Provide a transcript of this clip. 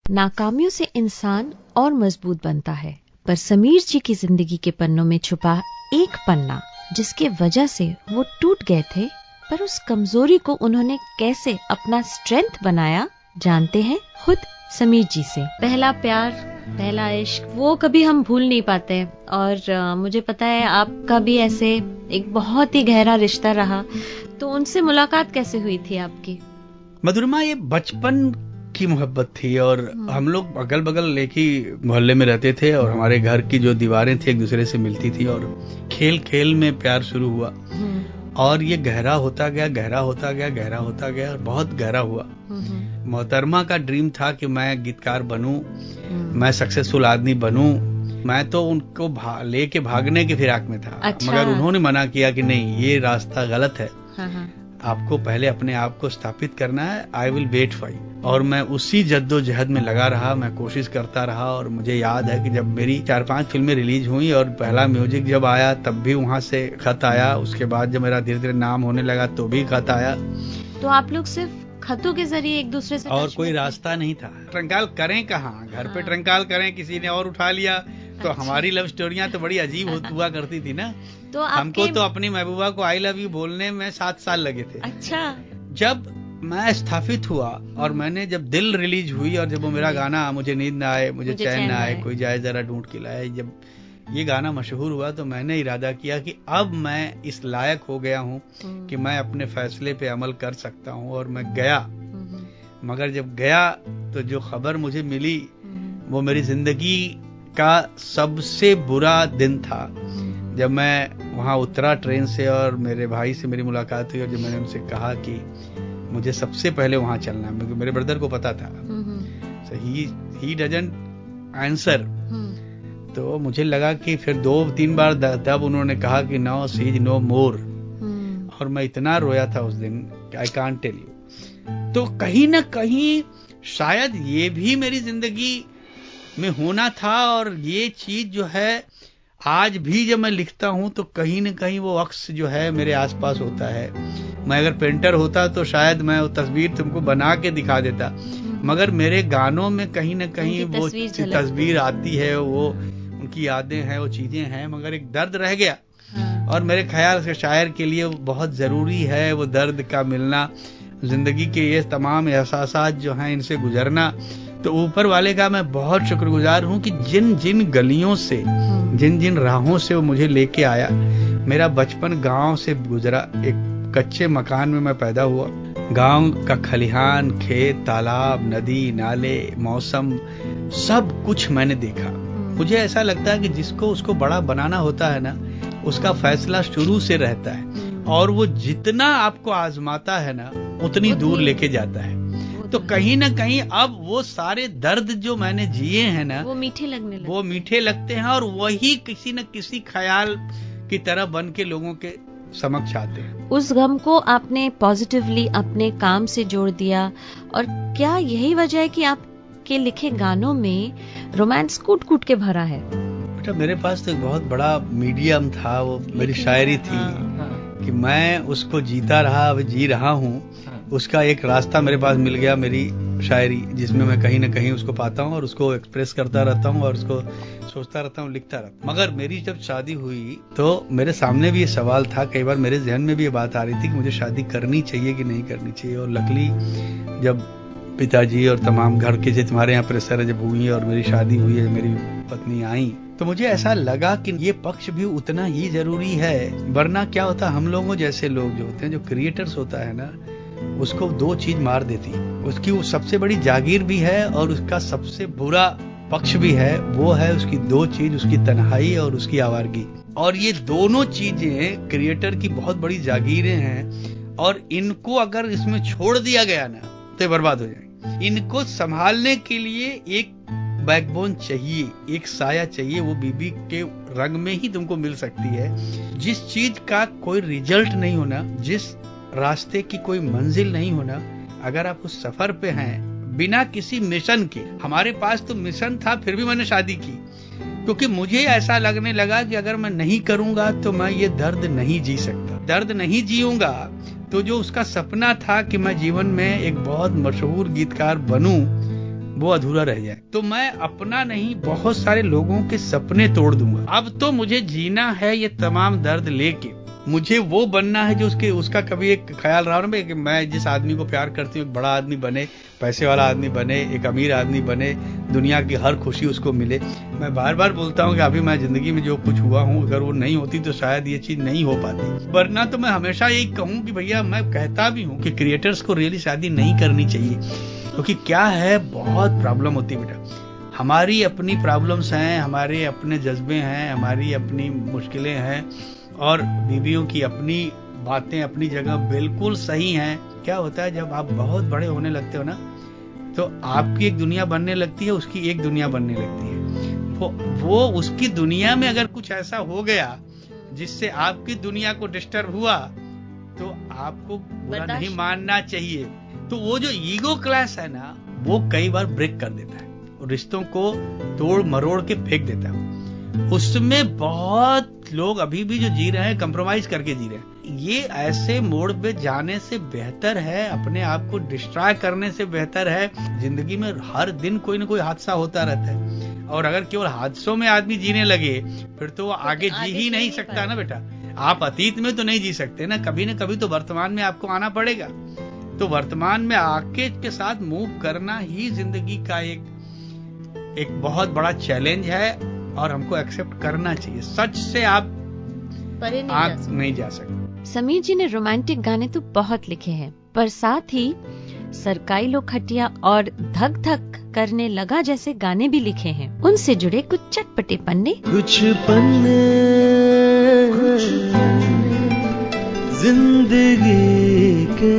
नाकामियों से इंसान और मजबूत बनता है, पर समीर जी की जिंदगी के पन्नों में छुपा एक पन्ना जिसके वजह से वो टूट गए थे, पर उस कमजोरी को उन्होंने कैसे अपना स्ट्रेंथ बनाया, जानते हैं खुद समीर जी से। पहला प्यार, पहला इश्क, वो कभी हम भूल नहीं पाते। और मुझे पता है आपका भी ऐसे एक बहुत ही गहरा रिश्ता रहा, तो उनसे मुलाकात कैसे हुई थी आपकी? मधुरमा, ये बचपन की मोहब्बत थी और हम लोग अगल बगल एक ही मोहल्ले में रहते थे और हमारे घर की जो दीवारें थी एक दूसरे से मिलती थी और खेल खेल में प्यार शुरू हुआ और ये गहरा होता गया, गहरा होता गया, गहरा होता गया और बहुत गहरा हुआ। मोहतरमा का ड्रीम था कि मैं गीतकार बनूं, मैं सक्सेसफुल आदमी बनूं। मैं तो उनको लेके भागने के फिराक में था। अच्छा। मगर उन्होंने मना किया कि नहीं, ये रास्ता गलत है। आपको पहले अपने आप को स्थापित करना है। I will wait for you. और मैं उसी जद्दोजहद में लगा रहा, मैं कोशिश करता रहा। और मुझे याद है कि जब मेरी 4-5 फिल्में रिलीज हुई और पहला म्यूजिक जब आया तब भी वहां से खत आया। उसके बाद जब मेरा धीरे धीरे नाम होने लगा तो भी खत आया। तो आप लोग सिर्फ खतों के जरिए एक दूसरे से, और कोई रास्ता नहीं था। ट्रंकाल करें कहाँ, घर पे ट्रंकाल करें, किसी ने और उठा लिया। तो अच्छा। हमारी लव स्टोरियां तो बड़ी अजीब हुआ करती थी ना। तो हमको तो अपनी महबूबा को आई लव यू बोलने में 7 साल लगे थे। अच्छा। जब मैं स्थापित हुआ और मैंने जब दिल रिलीज हुई और जब वो मेरा गाना मुझे नींद ना आए, मुझे चैन ना आए, कोई जाए जरा ढूंढ के लाए, जब ये गाना मशहूर हुआ तो मैंने इरादा किया कि अब मैं इस लायक हो गया हूँ कि मैं अपने फैसले पे अमल कर सकता हूँ। और मैं गया। मगर जब गया तो जो खबर मुझे मिली वो मेरी जिंदगी का सबसे बुरा दिन था। जब मैं वहां उतरा ट्रेन से और मेरे भाई से मेरी मुलाकात हुई और जब मैंने उनसे कहा कि मुझे सबसे पहले वहां चलना है, मेरे ब्रदर को पता था। so he doesn't answer। तो मुझे लगा कि फिर 2-3 बार तब उन्होंने कहा कि नो सी इज नो मोर। और मैं इतना रोया था उस दिन, आई कांट टेल यू। तो कहीं ना कहीं शायद ये भी मेरी जिंदगी में होना था। और ये चीज जो है आज भी जब मैं लिखता हूं तो कहीं न कहीं वो अक्स जो है मेरे आसपास होता है। मैं अगर पेंटर होता तो शायद मैं वो तस्वीर तुमको बना के दिखा देता, मगर मेरे गानों में कहीं न कहीं वो तस्वीर आती है, वो उनकी यादें हैं, वो चीजें हैं, मगर एक दर्द रह गया। और मेरे ख्याल से शायर के लिए बहुत जरूरी है वो दर्द का मिलना, जिंदगी के ये तमाम एहसासात जो हैं इनसे गुजरना। तो ऊपर वाले का मैं बहुत शुक्रगुजार हूँ कि जिन जिन गलियों से, जिन जिन राहों से वो मुझे लेके आया। मेरा बचपन गांव से गुजरा, एक कच्चे मकान में मैं पैदा हुआ। गांव का खलिहान, खेत, तालाब, नदी, नाले, मौसम, सब कुछ मैंने देखा। मुझे ऐसा लगता है कि जिसको उसको बड़ा बनाना होता है ना, उसका फैसला शुरू से रहता है और वो जितना आपको आजमाता है ना उतनी दूर लेके जाता है। तो कहीं ना कहीं अब वो सारे दर्द जो मैंने जिए हैं ना वो मीठे लगते हैं और वही किसी न किसी ख्याल की तरह बन के लोगों के समक्ष आते हैं। उस गम को आपने पॉजिटिवली अपने काम से जोड़ दिया। और क्या यही वजह है कि आपके लिखे गानों में रोमांस कूट कूट के भरा है? बेटा, मेरे पास तो एक बहुत बड़ा मीडियम था, वो मेरी शायरी थी। कि मैं उसको जीता रहा, अब जी रहा हूँ। उसका एक रास्ता मेरे पास मिल गया, मेरी शायरी, जिसमें मैं कहीं ना कहीं उसको पाता हूँ और उसको एक्सप्रेस करता रहता हूँ और उसको सोचता रहता हूँ, लिखता रहता हूँ। मगर मेरी जब शादी हुई तो मेरे सामने भी ये सवाल था, कई बार मेरे जहन में भी ये बात आ रही थी कि मुझे शादी करनी चाहिए कि नहीं करनी चाहिए। और लकली जब पिताजी और तमाम घर के, जो तुम्हारे यहाँ प्रेशर जब हुई और मेरी शादी हुई है, मेरी पत्नी आई, तो मुझे ऐसा लगा कि ये पक्ष भी उतना ही जरूरी है। वरना क्या होता, हम लोगों जैसे लोग जो होते हैं, जो क्रिएटर्स होता है ना, उसको 2 चीज मार देती। उसकी वो सबसे बड़ी जागीर भी है और उसका सबसे बुरा पक्ष भी है। वो है उसकी 2 चीज, उसकी तन्हाई और उसकी आवारगी। और ये दोनों चीजें क्रिएटर की बहुत बड़ी जागीरें हैं और इनको अगर इसमें छोड़ दिया गया ना तो ये बर्बाद हो जाएंगे। इनको संभालने के लिए एक बैकबोन चाहिए, एक साया चाहिए। वो बीबी के रंग में ही तुमको मिल सकती है। जिस चीज का कोई रिजल्ट नहीं होना, जिस रास्ते की कोई मंजिल नहीं होना, अगर आप उस सफर पे हैं बिना किसी मिशन के। हमारे पास तो मिशन था, फिर भी मैंने शादी की क्योंकि मुझे ऐसा लगने लगा कि अगर मैं नहीं करूंगा तो मैं ये दर्द नहीं जी सकता। दर्द नहीं जीऊंगा तो जो उसका सपना था कि मैं जीवन में एक बहुत मशहूर गीतकार बनूं, वो अधूरा रह जाए। तो मैं अपना नहीं, बहुत सारे लोगों के सपने तोड़ दूंगा। अब तो मुझे जीना है ये तमाम दर्द लेके, मुझे वो बनना है जो उसका कभी एक ख्याल रहा ना कि मैं जिस आदमी को प्यार करती हूँ एक बड़ा आदमी बने, पैसे वाला आदमी बने, एक अमीर आदमी बने, दुनिया की हर खुशी उसको मिले। मैं बार बार बोलता हूँ कि अभी मैं जिंदगी में जो कुछ हुआ हूँ, अगर वो नहीं होती तो शायद ये चीज नहीं हो पाती। वरना तो मैं हमेशा यही कहूँ कि भैया, मैं कहता भी हूँ कि क्रिएटर्स को रियली शादी नहीं करनी चाहिए, क्योंकि क्या है, बहुत प्रॉब्लम होती है बेटा। हमारी अपनी प्रॉब्लम्स हैं, हमारे अपने जज्बे हैं, हमारी अपनी मुश्किलें हैं, और बीवियों की अपनी बातें अपनी जगह बिल्कुल सही हैं। क्या होता है, जब आप बहुत बड़े होने लगते हो ना, तो आपकी एक दुनिया बनने लगती है, उसकी एक दुनिया बनने लगती है। वो उसकी दुनिया में अगर कुछ ऐसा हो गया जिससे आपकी दुनिया को डिस्टर्ब हुआ, तो आपको बुरा नहीं मानना चाहिए। तो वो जो ईगो क्लैश है ना, वो कई बार ब्रेक कर देता है, रिश्तों को तोड़ मरोड़ के फेंक देता है। उसमें बहुत लोग अभी भी जो जी रहे हैं, कंप्रोमाइज करके जी रहे हैं। ये ऐसे मोड़ पे जाने से बेहतर है, अपने आप को डिस्ट्रॉय करने से बेहतर है। जिंदगी में हर दिन कोई ना कोई हादसा होता रहता है, और अगर केवल हादसों में आदमी जीने लगे, फिर तो वो आगे जी ही नहीं सकता ना बेटा। आप अतीत में तो नहीं जी सकते ना कभी तो वर्तमान में आपको आना पड़ेगा। तो वर्तमान में आके के साथ मूव करना ही जिंदगी का एक बहुत बड़ा चैलेंज है, और हमको एक्सेप्ट करना चाहिए। सच से आप नहीं जा सकते। समीर जी ने रोमांटिक गाने तो बहुत लिखे हैं, पर साथ ही सरकाई लोखटिया और धक धक करने लगा जैसे गाने भी लिखे हैं। उनसे जुड़े कुछ चटपटे पन्ने, कुछ पन्ने जिंदगी के